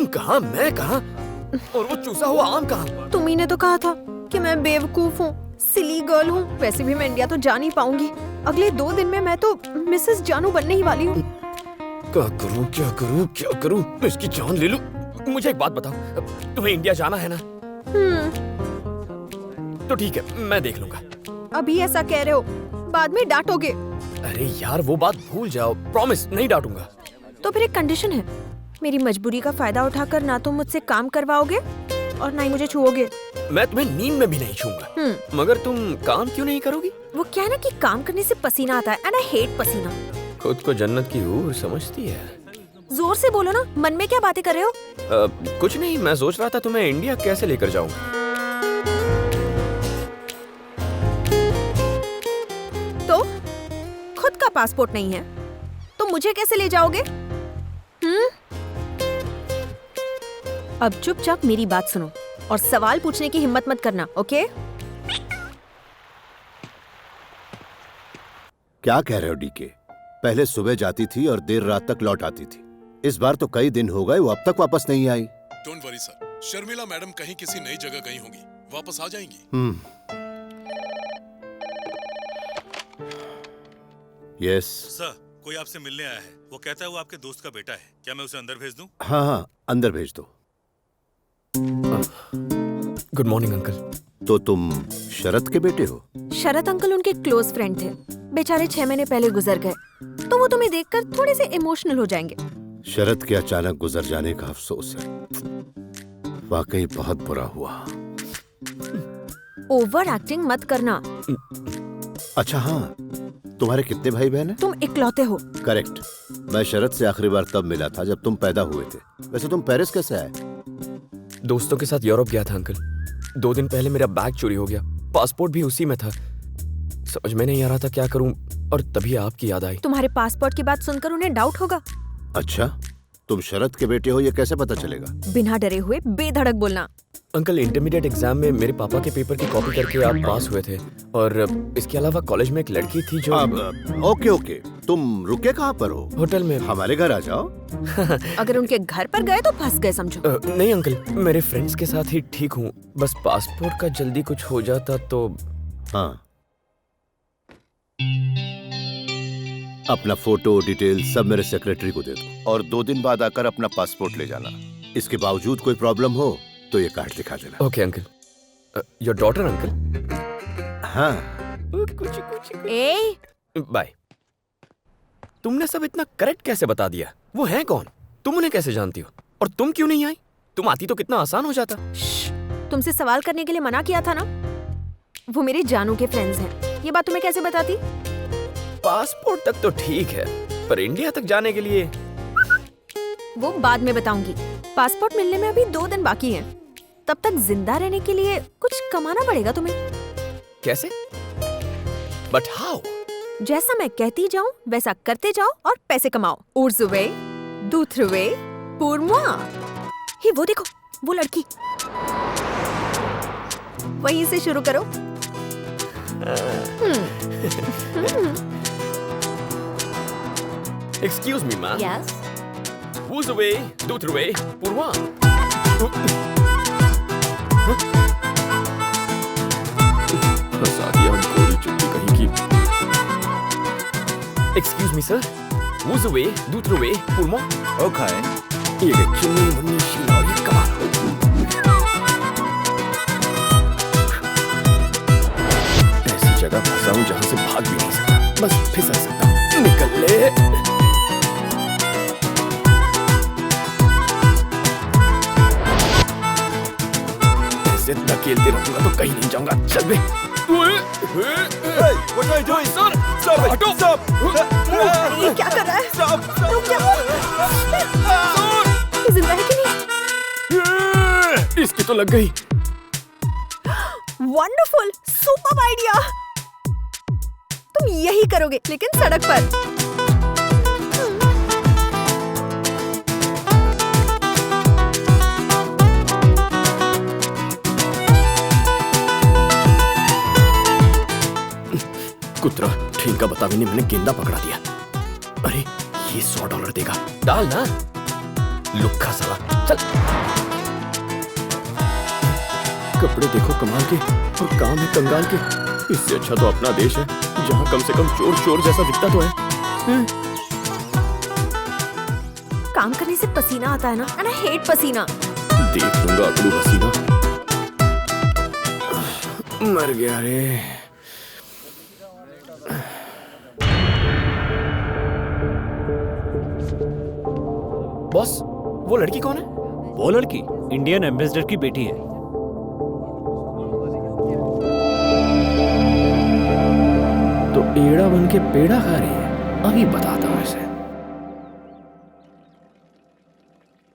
तुम कहाँ, मैं कहाँ, और वो चूसा हुआ आम कहाँ? तुम्ही ने तो कहा था कि मैं बेवकूफ हूँ, सिली गर्ल हूँ। वैसे भी मैं इंडिया तो जा नहीं पाऊंगी। अगले 2 दिन में मैं तो मिसेस जानू बनने ही वाली हूँ। क्या करूँ, क्या करूँ, क्या करूँ? मैं इसकी जान ले लूँ। मुझे एक बात बताओ, तुम्हें इंडिया जाना है ना? तो ठीक है, मैं देख लूंगा। अभी ऐसा कह रहे हो, बाद में डांटोगे। अरे यार, वो बात भूल जाओ, प्रॉमिस नहीं डांटूंगा। तो फिर एक कंडीशन है, मेरी मजबूरी का फायदा उठाकर ना तो मुझसे काम करवाओगे और ना ही मुझे छुओगे। मैं तुम्हें नींद में भी नहीं छूंगा। मगर तुम काम क्यों नहीं करोगी? वो क्या है ना कि काम करने से पसीना आता है एंड आई हेट पसीना। खुद को जन्नत की हूर समझती है। जोर से बोलो ना, मन में क्या बातें कर रहे हो? कुछ नहीं, मैं सोच रहा था तुम्हें इंडिया कैसे लेकर जाऊंगा। तो खुद का पासपोर्ट नहीं है तो मुझे कैसे ले जाओगे? अब चुपचाप मेरी बात सुनो और सवाल पूछने की हिम्मत मत करना, ओके? क्या कह रहे हो डीके? पहले सुबह जाती थी और देर रात तक लौट आती थी। इस बार तो कई दिन हो गए वो अब तक वापस नहीं आई। Don't worry sir, Sharmila madam कहीं किसी नई जगह गई होंगी, वापस आ जाएंगी। यस सर, कोई आपसे मिलने आया है। वो कहता है वो आपके दोस्त का बेटा है। क्या मैं उसे अंदर भेज दूं? हाँ, अंदर भेज दो। Good morning uncle. तो तुम शरद के बेटे हो? शरद अंकल उनके क्लोज फ्रेंड थे, बेचारे 6 महीने पहले गुजर गए, तो वो तुम्हें देखकर थोड़े से इमोशनल हो जाएंगे। शरद के अचानक गुजर जाने का अफसोस है, वाकई बहुत बुरा हुआ। ओवर एक्टिंग मत करना। अच्छा हाँ, तुम्हारे कितने भाई बहन हैं? तुम इकलौते हो। करेक्ट। मैं शरद से आखिरी बार तब मिला था जब तुम पैदा हुए थे। वैसे तुम पेरिस कैसे आए? दोस्तों के साथ यूरोप गया था अंकल। 2 दिन पहले मेरा बैग चोरी हो गया, पासपोर्ट भी उसी में था। समझ में नहीं आ रहा था क्या करूं, और तभी आपकी याद आई। तुम्हारे पासपोर्ट की बात सुनकर उन्हें डाउट होगा। अच्छा, तुम शरद के बेटे हो ये कैसे पता चलेगा? बिना डरे हुए बेधड़क बोलना। अंकल, इंटरमीडिएट एग्जाम में मेरे पापा के पेपर की कॉपी करके आप पास हुए थे, और इसके अलावा कॉलेज में एक लड़की थी जो ओके, तुम रुके कहाँ पर हो? होटल में। हमारे घर आ जाओ। अगर उनके घर पर गए तो फंस गए समझो। नहीं अंकल, मेरे फ्रेंड्स के साथ ही ठीक हूँ, बस पासपोर्ट का जल्दी कुछ हो जाता तो। हाँ, अपना फोटो डिटेल सब मेरे सेक्रेटरी को दे दो और 2 दिन बाद आकर अपना पासपोर्ट ले जाना। इसके बावजूद कोई प्रॉब्लम हो तो ये कार्ड दिखा देना। Okay uncle. Your daughter uncle? हाँ। कुछ ए बाय। तुमने सब इतना करेक्ट कैसे बता दिया? वो हैं कौन? तुम उन्हें कैसे जानती हो? और तुम क्यों नहीं आई? तुम आती तो कितना आसान हो जाता। तुमसे सवाल करने के लिए मना किया था ना। वो मेरे जानू के फ्रेंड्स हैं। ये बात तुम्हें कैसे बताती? पासपोर्ट तक तो ठीक है, पर इंडिया तक जाने के लिए। वो बाद में बताऊंगी। पासपोर्ट मिलने में अभी 2 दिन बाकी हैं। तब तक जिंदा रहने के लिए कुछ कमाना पड़ेगा तुम्हें। कैसे? But how? जैसा मैं कहती जाऊं वैसा करते जाओ और पैसे कमाओ। उर्जुवे, दूथरुवे, पूर्वा। ही वो देखो, वो लड़की। वहीं से शुरू करो। Excuse me, ma'am. Yes. Who's away? दूथरुवे, पूर्वा। Excuse me, sir. Who's away? दूथरुवे, पूर्वा। Okay. ये देख, चुन्नी मुन्नी शीला और ये कमाल। ऐसी जगह फंसा हूँ जहाँ से भाग भी नहीं सकता, बस फिसल सकता हूँ। निकल ले। ऐसे धकेलते रहूंगा तो कहीं नहीं जाऊंगा। चल बे। What are you doing? Stop! हटो! ये क्या कर रहा है? रुक जाओ। ये जिंदा है कि नहीं? इसकी तो लग गई। Wonderful, super idea. तुम यही करोगे, लेकिन सड़क पर। कुत्रा, ठेंगा बतावे ने मैंने गेंदा पकड़ा दिया। अरे ये $100 देगा। डाल ना। लुक्खा साला, चल। कपड़े देखो कमाल के और काम है कंगाल के। इससे अच्छा तो अपना देश है, जहाँ कम से कम चोर चोर जैसा दिखता तो है। काम करने से पसीना आता है ना, एंड आई हेट पसीना। देख लूंगा अगलू पसीना। मर गया रे। बॉस, वो लड़की कौन है? वो लड़की इंडियन एम्बेसडर की बेटी है। तो एड़ा बन के पेड़ा खा रही है। अभी बताता हूँ इसे।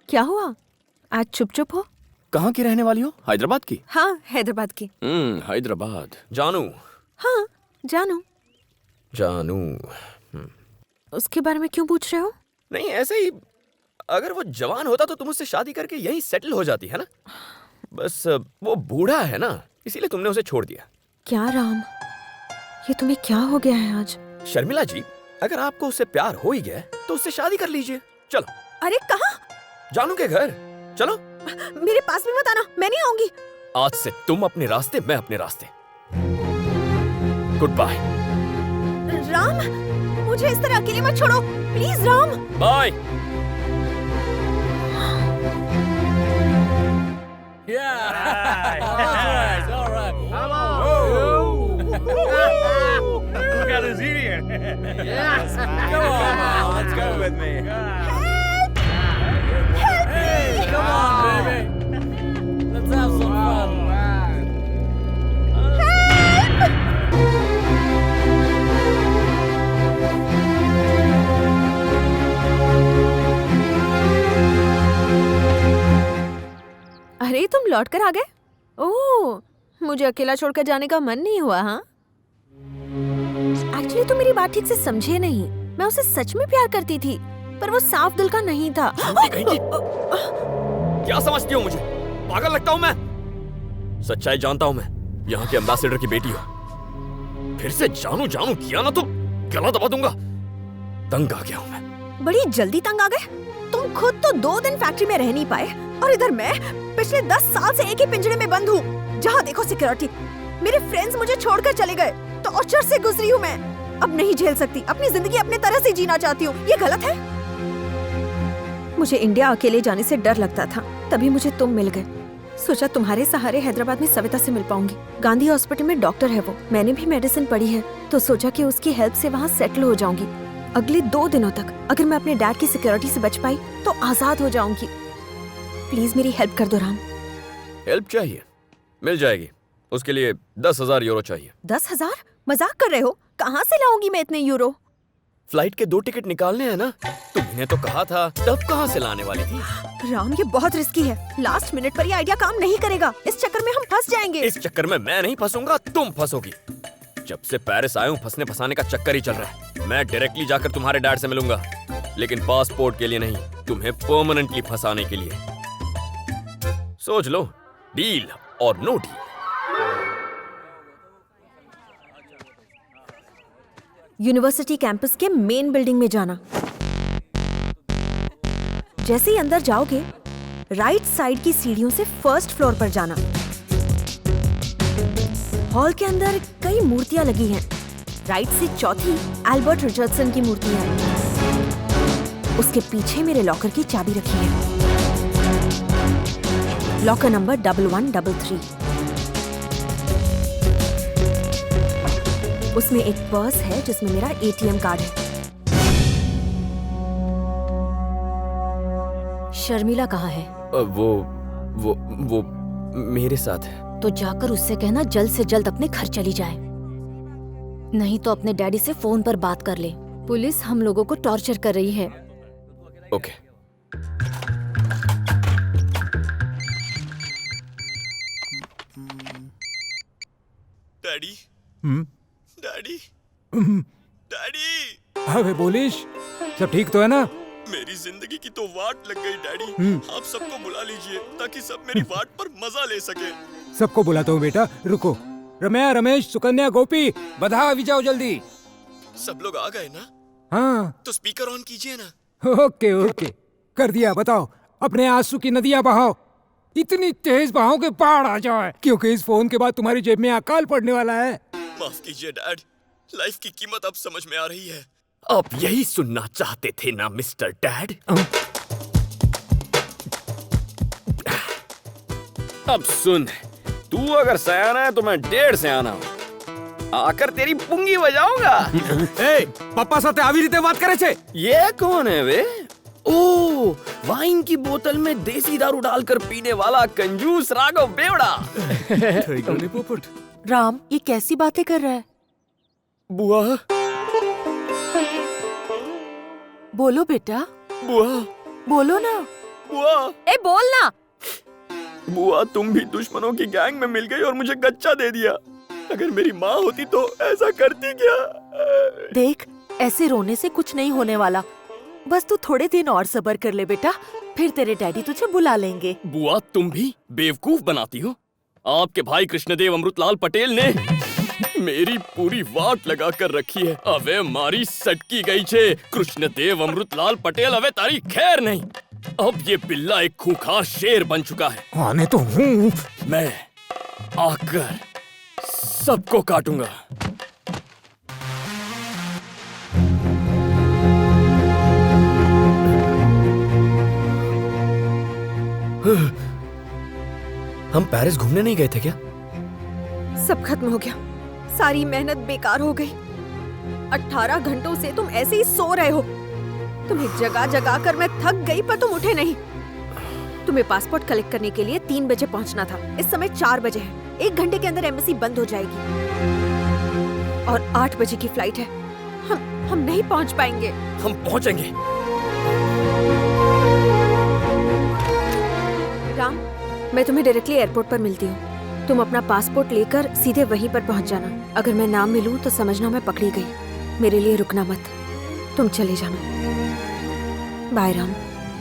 क्या हुआ, आज चुप चुप हो? कहाँ की रहने वाली हो? हैदराबाद की? हाँ, हैदराबाद की। हैदराबाद। जानू? हाँ, जानू। जानू। उसके बारे में क्यों पूछ रहे हो? नहीं, ऐसे ही। अगर वो जवान होता तो तुम उससे शादी करके यहीं सेटल हो जाती, है ना? बस वो बूढ़ा है ना, इसीलिए तुमने उसे छोड़ दिया। क्या राम, ये तुम्हें क्या हो गया है आज? शर्मिला जी, अगर आपको उससे प्यार हो ही गया तो उससे शादी कर लीजिए। चलो। अरे कहाँ? जानू के घर चलो। मेरे पास भी मत आना, मैं नहीं आऊंगी। आज से तुम अपने रास्ते, मैं अपने रास्ते। Good bye. राम, मुझे इस तरह अकेले मत छोड़ो, please Ram. Bye. Look at this idiot. Yes. Come on, let's go with me. Hey, come on, baby. Let's have some fun. अरे, तुम लौट कर आ गए? ओह, मुझे अकेला छोड़कर जाने का मन नहीं हुआ, हाँ? एक्चुअली तुम मेरी बात ठीक से समझे नहीं। मैं उसे सच में प्यार करती थी, पर वो साफ दिल का नहीं था। क्या समझती हो मुझे? पागल लगता हूँ मैं? सच्चाई जानता हूँ मैं। यहाँ के एम्बेसडर की बेटी हो। फिर से जानू जानू किया ना तो गला दबा दूंगा। तंग आ गया हूँ मैं। बड़ी जल्दी तंग आ गए? तुम खुद तो 2 दिन फैक्ट्री में रह नहीं पाए, और इधर मैं पिछले 10 साल से एक ही पिंजरे में बंद हूँ। जहाँ देखो सिक्योरिटी। मेरे फ्रेंड्स मुझे छोड़कर चले गए, तो टॉर्चर से गुजरी हूँ मैं। अब नहीं झेल सकती, अपनी जिंदगी अपने तरह से जीना चाहती हूँ। ये गलत है? मुझे इंडिया अकेले जाने से डर लगता था, तभी मुझे तुम मिल गए। सोचा तुम्हारे सहारे हैदराबाद में सविता से मिल पाऊंगी। गांधी हॉस्पिटल में डॉक्टर है वो, मैंने भी मेडिसिन पढ़ी है, तो सोचा कि उसकी हेल्प से वहाँ सेटल हो जाऊंगी। अगले 2 दिनों तक अगर मैं अपने डैड की सिक्योरिटी से बच पाई तो आजाद हो जाऊंगी। प्लीज मेरी हेल्प कर दो राम। हेल्प चाहिए? मिल जाएगी। उसके लिए 10,000 यूरो चाहिए। 10,000? मजाक कर रहे हो? कहाँ से लाऊंगी मैं इतने यूरो? फ्लाइट के 2 टिकट निकालने हैं ना। तुमने तो कहा था, तब कहाँ से लाने वाली थी? राम, ये बहुत रिस्की है। लास्ट मिनट पर ये आइडिया काम नहीं करेगा। इस चक्कर में हम फंस जाएंगे। इस चक्कर में मैं नहीं फंसूंगा, तुम फंसोगी। जब से पेरिस आया हूँ, फंसने फंसाने का चक्कर ही चल रहा है। मैं डायरेक्टली जाकर तुम्हारे डैड से मिलूंगा, लेकिन पासपोर्ट के लिए नहीं, तुम्हें परमानेंटली फंसाने के लिए। सोच लो, डील और नो डील। यूनिवर्सिटी कैंपस के मेन बिल्डिंग में जाना। जैसे ही अंदर जाओगे, राइट साइड की सीढ़ियों से फर्स्ट फ्लोर पर जाना। हॉल के अंदर कई मूर्तियां लगी हैं। राइट से चौथी एल्बर्ट रिचर्डसन की मूर्ति है। उसके पीछे मेरे लॉकर की चाबी रखी है। Locker number 1133। उसमें एक पर्स है जिसमें मेरा एटीएम कार्ड है। शर्मिला कहाँ है? वो मेरे साथ है। तो जाकर उससे कहना जल्द से जल्द अपने घर चली जाए, नहीं तो अपने डैडी से फोन पर बात कर ले। पुलिस हम लोगों को टॉर्चर कर रही है। ओके। Daddy, daddy, daddy. हाँ बे बोलिश, सब ठीक तो है ना? मेरी जिंदगी की तो वाट लग गई डैडी। आप सबको बुला लीजिए ताकि सब मेरी वाट पर मजा ले सके। सबको बुलाता हूँ बेटा, रुको। रमैया, रमेश, सुकन्या, गोपी, बधा, अभी जाओ जल्दी। सब लोग आ गए ना? हाँ तो स्पीकर ऑन कीजिए ना। ओके ओके, कर दिया। बताओ अपने आंसू की नदियां बहाओ, इतनी तेज बहाओ कि पहाड़ आ जाए, क्योंकि इस फोन के बाद तुम्हारी जेब में अकाल पड़ने वाला है। माफ कीजिए डैड, लाइफ की कीमत अब समझ में आ रही है। आप यही सुनना चाहते थे ना मिस्टर डैड? अब सुन, तू अगर सयाना है तो मैं 1.5 सयाना हूँ। आकर तेरी पुंगी बजाऊंगा। ए, पप्पा साथे આવી રીતે વાત કરે છે? ये कौन है वे? ओ, वाइन की बोतल में देसी दारू डालकर पीने वाला कंजूस राघव बेवड़ा। राम, ये कैसी बातें कर रहा है? बुआ, बोलो बेटा, बुआ, बोलो ना। बुआ, ए बोल ना। बुआ, तुम भी दुश्मनों की गैंग में मिल गई और मुझे गच्चा दे दिया। अगर मेरी माँ होती तो ऐसा करती क्या? देख, ऐसे रोने से कुछ नहीं होने वाला। बस तू थोड़े दिन और सब्र कर ले बेटा, फिर तेरे डैडी तुझे बुला लेंगे। बुआ, तुम भी बेवकूफ बनाती हो। आपके भाई कृष्णदेव अमृतलाल पटेल ने मेरी पूरी वाट लगा कर रखी है। अबे मारी सटकी गई छे। कृष्णदेव अमृतलाल पटेल अबे तारी खैर नहीं। अब ये बिल्ला एक खूंखार शेर बन चुका है। आने तो हूँ। मैं आकर सबको काटूंगा। हम पेरिस घूमने नहीं गए थे क्या? सब खत्म हो गया, सारी मेहनत बेकार हो गई। 18 घंटों से तुम ऐसे ही सो रहे हो। तुम्हें जगा जगा कर मैं थक गई, पर तुम उठे नहीं। तुम्हें पासपोर्ट कलेक्ट करने के लिए 3 बजे पहुंचना था। इस समय 4 बजे है। 1 घंटे के अंदर एम्बेसी बंद हो जाएगी और 8 बजे की फ्लाइट है। हम नहीं पहुंच पाएंगे। हम पहुंचेंगे। राम, मैं तुम्हें डायरेक्टली एयरपोर्ट पर मिलती हूँ। तुम अपना पासपोर्ट लेकर सीधे वहीं पर पहुंच जाना। अगर मैं ना मिलूं तो समझना मैं पकड़ी गई। मेरे लिए रुकना मत, तुम चले जाना। बाय राम।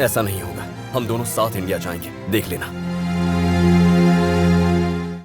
ऐसा नहीं होगा, हम दोनों साथ इंडिया जाएंगे, देख लेना।